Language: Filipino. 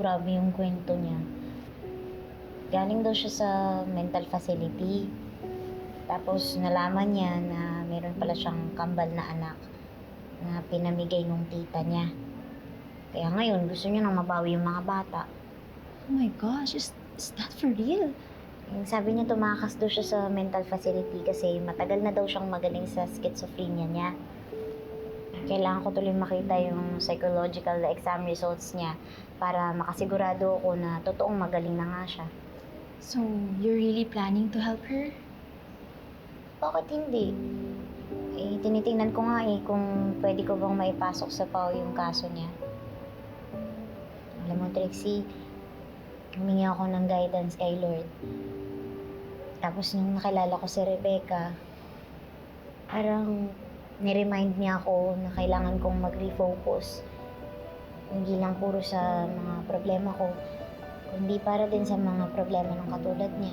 grabe yung kwento niya. Galing daw siya sa mental facility. Tapos nalaman niya na meron pala siyang kambal na anak na pinamigay nung tita niya. Kaya ngayon, gusto niya nang mabawi yung mga bata. Oh my gosh, is that for real? Sabi niya tumakas daw siya sa mental facility kasi matagal na daw siyang magaling sa schizophrenia niya. Kailangan ko tuloy makita yung psychological exam results niya para makasigurado ako na totoong magaling na nga siya. So, you're really planning to help her? Bakit hindi? Tinitingnan ko nga kung pwede ko bang maipasok sa PAO yung kaso niya. Alam mo, Trixie, humingi ako ng guidance kay Lord. Tapos nung nakilala ko si Rebecca, parang ni-remind niya ako na kailangan kong mag-refocus. Hindi lang puro sa mga problema ko, kundi para din sa mga problema ng katulad niya.